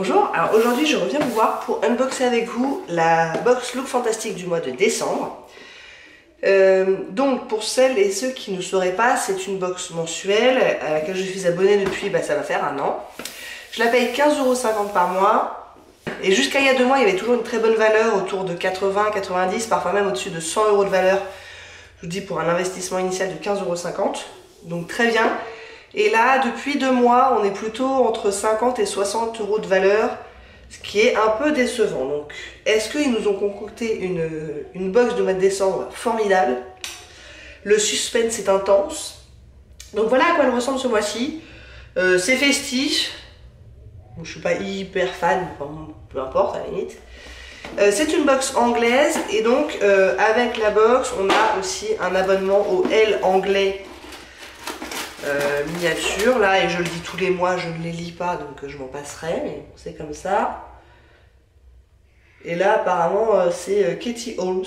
Bonjour, alors aujourd'hui je reviens vous voir pour unboxer avec vous la box Look Fantastique du mois de décembre. Donc pour celles et ceux qui ne sauraient pas, c'est une box mensuelle à laquelle je suis abonnée depuis, ça va faire un an. Je la paye 15,50 € par mois et jusqu'à il y a 2 mois il y avait toujours une très bonne valeur autour de 80, 90, parfois même au-dessus de 100 € de valeur. Je vous dis pour un investissement initial de 15,50 €, donc très bien. Et là, depuis 2 mois, on est plutôt entre 50 et 60 € de valeur, ce qui est un peu décevant. Donc, est-ce qu'ils nous ont concocté une box de mois de décembre formidable? Le suspense est intense. Donc voilà à quoi elle ressemble ce mois-ci. C'est festif. Bon, je suis pas hyper fan, enfin, peu importe à la limite. C'est une box anglaise et donc avec la box, on a aussi un abonnement au L anglais. Miniature là, et je le dis tous les mois, je ne les lis pas donc je m'en passerai, mais c'est comme ça. Et là apparemment c'est Katie Holmes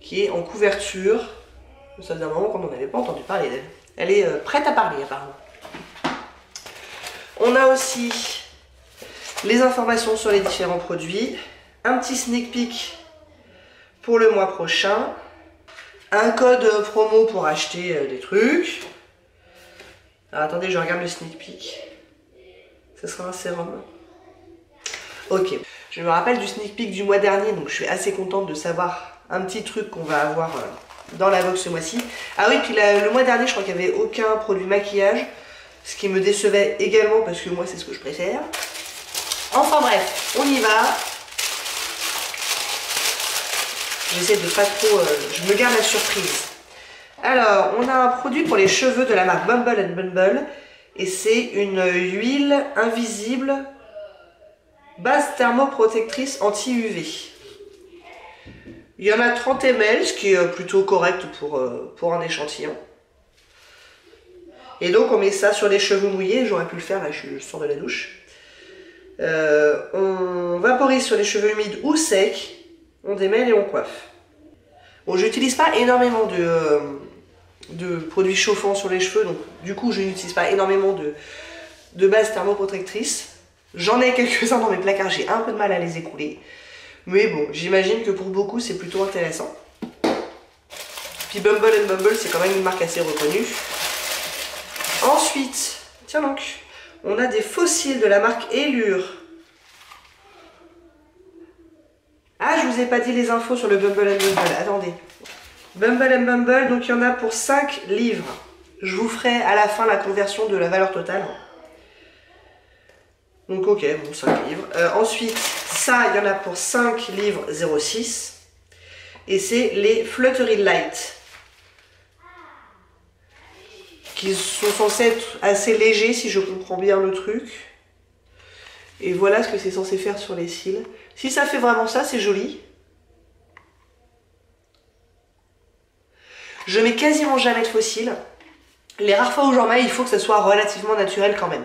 qui est en couverture. Ça faisait un moment qu'on n'en avait pas entendu parler d'elle. Elle est prête à parler apparemment. On a aussi les informations sur les différents produits, un petit sneak peek pour le mois prochain, un code promo pour acheter des trucs. Alors, attendez, je regarde le sneak peek. Ce sera un sérum. Ok. Je me rappelle du sneak peek du mois dernier, donc je suis assez contente de savoir un petit truc qu'on va avoir dans la box ce mois-ci. Ah oui, puis le mois dernier, je crois qu'il n'y avait aucun produit maquillage, ce qui me décevait également parce que moi, c'est ce que je préfère. Enfin bref, on y va. J'essaie de pas trop... je me garde la surprise. Alors, on a un produit pour les cheveux de la marque Bumble & Bumble et c'est une huile invisible base thermoprotectrice anti-UV. Il y en a 30 ml, ce qui est plutôt correct pour un échantillon. Et donc on met ça sur les cheveux mouillés, j'aurais pu le faire, là je sors de la douche. On vaporise sur les cheveux humides ou secs, on démêle et on coiffe. Bon, j'utilise pas énormément de produits chauffants sur les cheveux, donc du coup je n'utilise pas énormément de base thermoprotectrice. J'en ai quelques-uns dans mes placards, j'ai un peu de mal à les écouler, mais bon, j'imagine que pour beaucoup c'est plutôt intéressant. Puis Bumble & Bumble, c'est quand même une marque assez reconnue. Ensuite, tiens donc, on a des fossiles de la marque Allure. Ah, je vous ai pas dit les infos sur le Bumble & Bumble, attendez. Bumble & Bumble, donc il y en a pour 5 livres. Je vous ferai à la fin la conversion de la valeur totale. Donc ok, bon, 5 livres. Ensuite, ça, il y en a pour 5 livres 0,6. Et c'est les Fluttery Light. Qui sont censés être assez légers si je comprends bien le truc. Et voilà ce que c'est censé faire sur les cils. Si ça fait vraiment ça, c'est joli. Je mets quasiment jamais de faux cils. Les rares fois où j'en mets, il faut que ça soit relativement naturel quand même.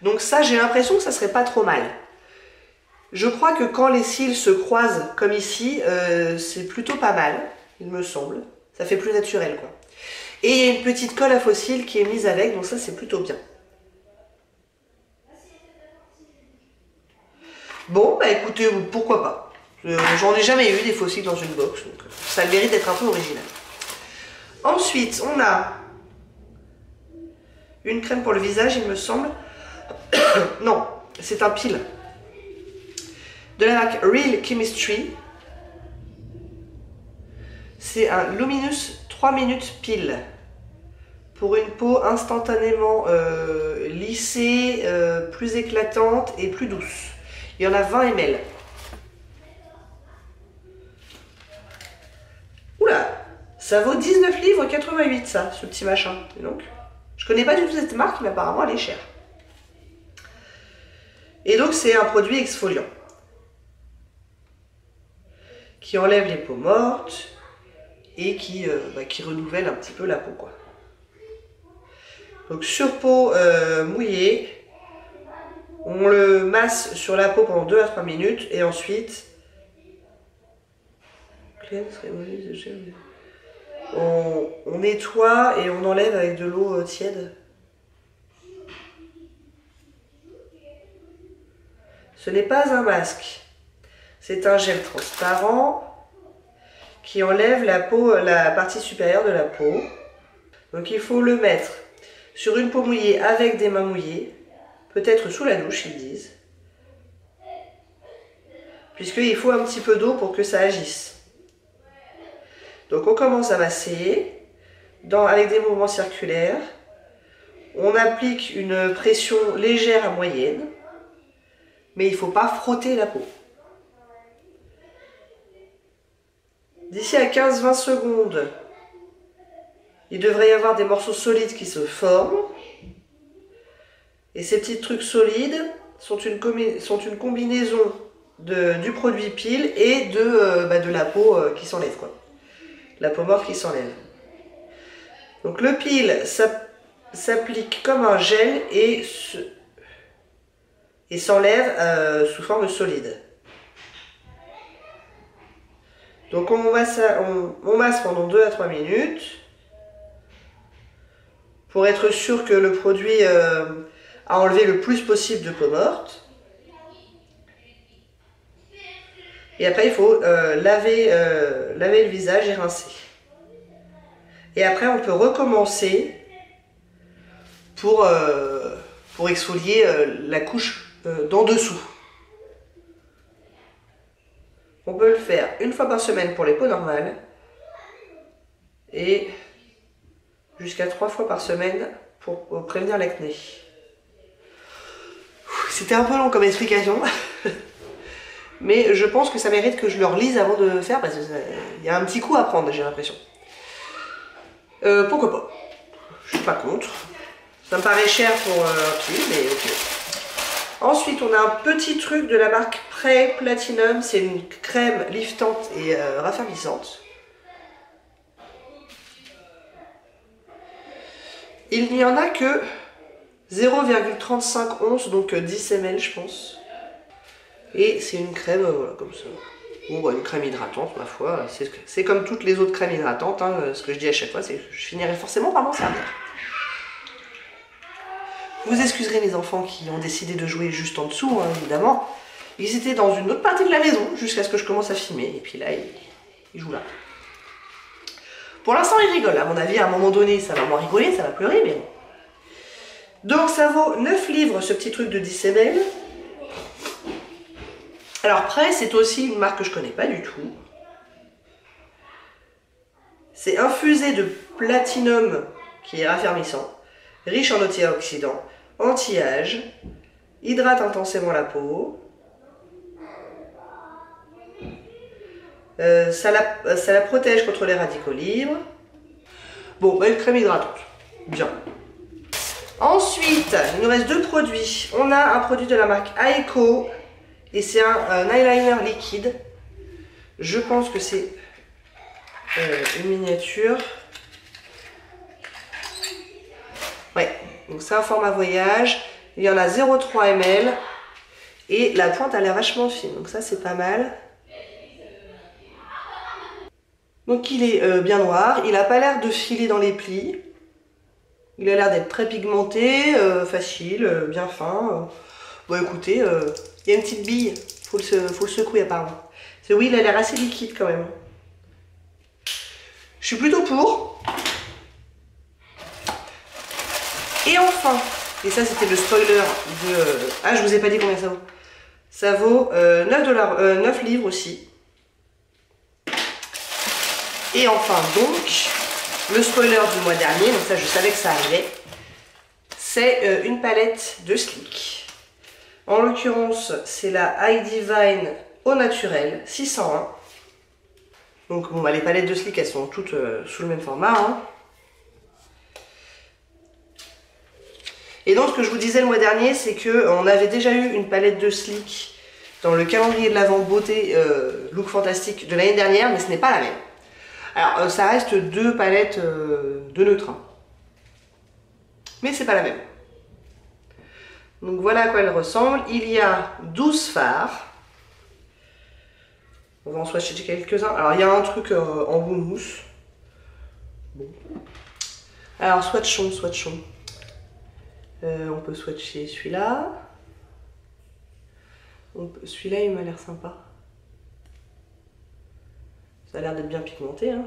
Donc ça, j'ai l'impression que ça serait pas trop mal. Je crois que quand les cils se croisent comme ici, c'est plutôt pas mal, il me semble. Ça fait plus naturel quoi. Et il y a une petite colle à faux cils qui est mise avec, donc ça c'est plutôt bien. Bon, bah écoutez, pourquoi pas. J'en ai jamais eu des faux cils dans une box, donc ça a le mérite d'être un peu original. Ensuite, on a une crème pour le visage, il me semble. Non, c'est un peel. De la marque Real Chemistry. C'est un Luminous 3 minutes peel. Pour une peau instantanément lissée, plus éclatante et plus douce. Il y en a 20 ml. Oula, ça vaut 19 livres 88 ça, ce petit machin. Et donc, je connais pas du tout cette marque, mais apparemment elle est chère. Et donc c'est un produit exfoliant. Qui enlève les peaux mortes et qui renouvelle un petit peu la peau quoi. Donc sur peau mouillée, on le masse sur la peau pendant 2 à 3 minutes et ensuite on nettoie et on enlève avec de l'eau tiède. Ce n'est pas un masque. C'est un gel transparent qui enlève la partie supérieure de la peau. Donc il faut le mettre sur une peau mouillée avec des mains mouillées, peut-être sous la douche ils disent, puisqu'il faut un petit peu d'eau pour que ça agisse. Donc on commence à masser avec des mouvements circulaires. On applique une pression légère à moyenne, mais il ne faut pas frotter la peau. D'ici à 15-20 secondes, il devrait y avoir des morceaux solides qui se forment. Et ces petits trucs solides sont une combinaison du produit pile et de la peau qui s'enlève, quoi. La peau morte qui s'enlève. Donc le pile s'applique comme un gel et s'enlève sous forme solide. Donc on masse pendant 2 à 3 minutes pour être sûr que le produit a enlevé le plus possible de peau morte. Et après il faut laver le visage et rincer. Et après on peut recommencer pour exfolier la couche d'en dessous. On peut le faire une fois par semaine pour les peaux normales et jusqu'à 3 fois par semaine pour prévenir l'acné. C'était un peu long comme explication, mais je pense que ça mérite que je le relise avant de le faire parce qu'il y a un petit coup à prendre, j'ai l'impression. Pourquoi pas? Je suis pas contre. Ça me paraît cher pour un pile, mais ok. Ensuite, on a un petit truc de la marque Prey Platinum. C'est une crème liftante et raffermissante. Il n'y en a que 0,35 onces, donc 10 ml, je pense. Et c'est une crème, voilà, comme ça. Bon, une crème hydratante, ma foi. C'est comme toutes les autres crèmes hydratantes. Hein. Ce que je dis à chaque fois, c'est que je finirai forcément par m'en servir. Vous excuserez les enfants qui ont décidé de jouer juste en dessous, hein, évidemment. Ils étaient dans une autre partie de la maison jusqu'à ce que je commence à filmer. Et puis là, ils jouent là. Pour l'instant, ils rigolent. À mon avis, à un moment donné, ça va moins rigoler, ça va pleurer, mais bon. Donc, ça vaut 9 livres, ce petit truc de 10 ml. Alors, Prey, c'est aussi une marque que je connais pas du tout. C'est infusé de platinum, qui est raffermissant, riche en antioxydants, anti-âge, hydrate intensément la peau, ça la protège contre les radicaux libres. Bon, une crème hydratante, bien. Ensuite, il nous reste 2 produits. On a un produit de la marque Aeco et c'est un eyeliner liquide. Je pense que c'est une miniature. Ouais, donc c'est un format voyage. Il y en a 0,3 ml et la pointe a l'air vachement fine, donc ça c'est pas mal. Donc il est bien noir, il n'a pas l'air de filer dans les plis. Il a l'air d'être très pigmenté, facile, bien fin. Bon écoutez, il y a une petite bille, faut le secouer apparemment. Oui, il a l'air assez liquide quand même. Je suis plutôt pour. Et enfin, et ça c'était le spoiler de... Ah, je vous ai pas dit combien ça vaut. Ça vaut 9 livres aussi. Et enfin donc, le spoiler du mois dernier, donc ça je savais que ça arrivait, c'est une palette de Sleek. En l'occurrence, c'est la High Divine au naturel 601. Donc bon, bah, les palettes de Sleek, elles sont toutes sous le même format. Hein. Et donc ce que je vous disais le mois dernier, c'est qu'on avait déjà eu une palette de Sleek dans le calendrier de l'Avent beauté look fantastique de l'année dernière, mais ce n'est pas la même. Alors ça reste 2 palettes de neutre, hein. Mais c'est pas la même. Donc voilà à quoi elle ressemble. Il y a 12 fards. On va en swatcher quelques-uns. Alors il y a un truc en bout mousse. Bon. Alors swatchons. On peut swatcher celui-là. Celui-là, il m'a l'air sympa. Ça a l'air d'être bien pigmenté. Hein.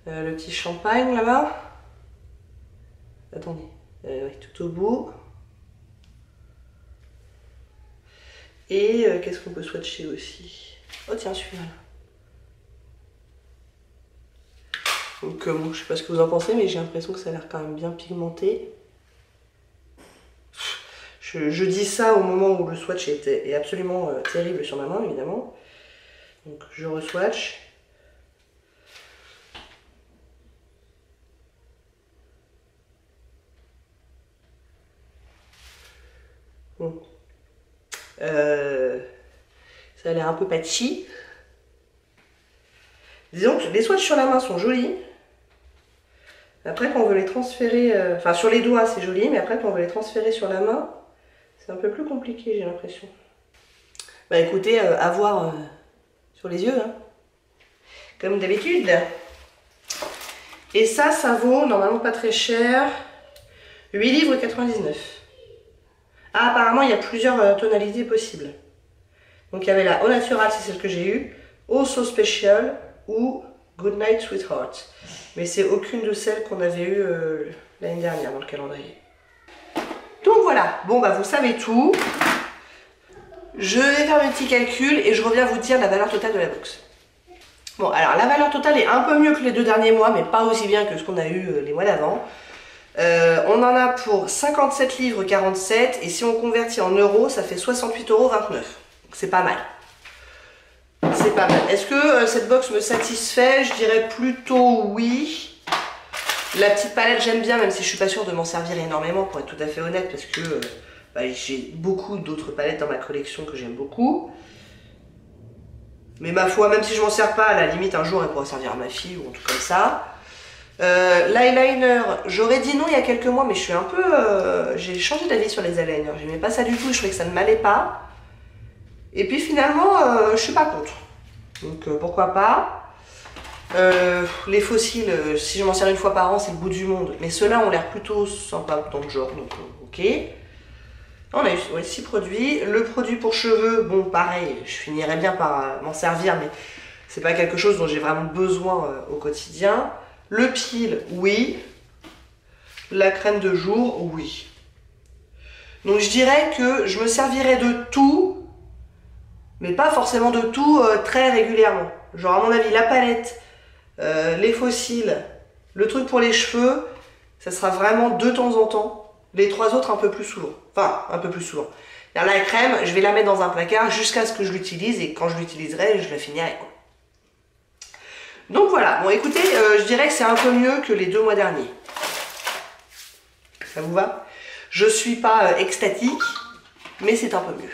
Le petit champagne là-bas. Attendez, tout au bout. Et qu'est-ce qu'on peut swatcher aussi? Oh tiens, celui-là. Donc bon, je sais pas ce que vous en pensez, mais j'ai l'impression que ça a l'air quand même bien pigmenté. Je dis ça au moment où le swatch est absolument terrible sur ma main, évidemment. Donc je re-swatch. Bon. Ça a l'air un peu patchy. Disons que les swatchs sur la main sont jolis. Après, quand on veut les transférer, enfin sur les doigts c'est joli, mais après quand on veut les transférer sur la main, c'est un peu plus compliqué, j'ai l'impression. Bah écoutez, à voir sur les yeux, hein. Comme d'habitude. Et ça vaut normalement pas très cher, 8,99 livres. Ah, apparemment il y a plusieurs tonalités possibles. Donc il y avait la Au Natural, c'est celle que j'ai eue, Au So Special ou Good Night Sweetheart. Mais c'est aucune de celles qu'on avait eues l'année dernière dans le calendrier. Donc voilà, bon bah vous savez tout. Je vais faire mes petits calculs et je reviens vous dire la valeur totale de la box. Bon, alors la valeur totale est un peu mieux que les 2 derniers mois, mais pas aussi bien que ce qu'on a eu les mois d'avant. On en a pour 57 livres 47 et si on convertit en euros, ça fait 68,29 €. C'est pas mal. C'est pas mal. Est-ce que cette box me satisfait? Je dirais plutôt oui. La petite palette j'aime bien, même si je suis pas sûre de m'en servir énormément pour être tout à fait honnête, parce que j'ai beaucoup d'autres palettes dans ma collection que j'aime beaucoup. Mais ma foi, même si je m'en sers pas, à la limite un jour elle pourra servir à ma fille ou un truc comme ça. L'eyeliner, j'aurais dit non il y a quelques mois, mais je suis un peu... j'ai changé d'avis sur les eyeliners. J'aimais pas ça du tout, je trouvais que ça ne m'allait pas. Et puis finalement, je suis pas contre. Donc pourquoi pas. Les fossiles, si je m'en sers une fois par an, c'est le bout du monde. Mais ceux-là ont l'air plutôt sympas dans le genre, donc ok. On a eu 6 produits. Le produit pour cheveux, bon pareil, je finirais bien par m'en servir, mais c'est pas quelque chose dont j'ai vraiment besoin au quotidien. Le peel, oui. La crème de jour, oui. Donc je dirais que je me servirais de tout, mais pas forcément de tout très régulièrement. Genre à mon avis, la palette, les fossiles, le truc pour les cheveux, ça sera vraiment de temps en temps. Les 3 autres un peu plus souvent. Enfin, un peu plus souvent. La crème, je vais la mettre dans un placard jusqu'à ce que je l'utilise et quand je l'utiliserai, je la finirai. Donc voilà, bon écoutez, je dirais que c'est un peu mieux que les 2 mois derniers. Ça vous va? Je suis pas extatique, mais c'est un peu mieux.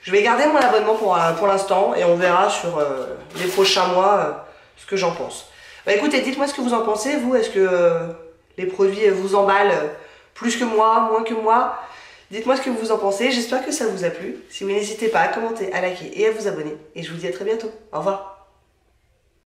Je vais garder mon abonnement pour l'instant et on verra sur les prochains mois ce que j'en pense. Bah écoutez, dites-moi ce que vous en pensez, vous, est-ce que les produits vous emballent plus que moi, moins que moi? Dites-moi ce que vous en pensez, j'espère que ça vous a plu. Si vous n'hésitez pas à commenter, à liker et à vous abonner. Et je vous dis à très bientôt. Au revoir.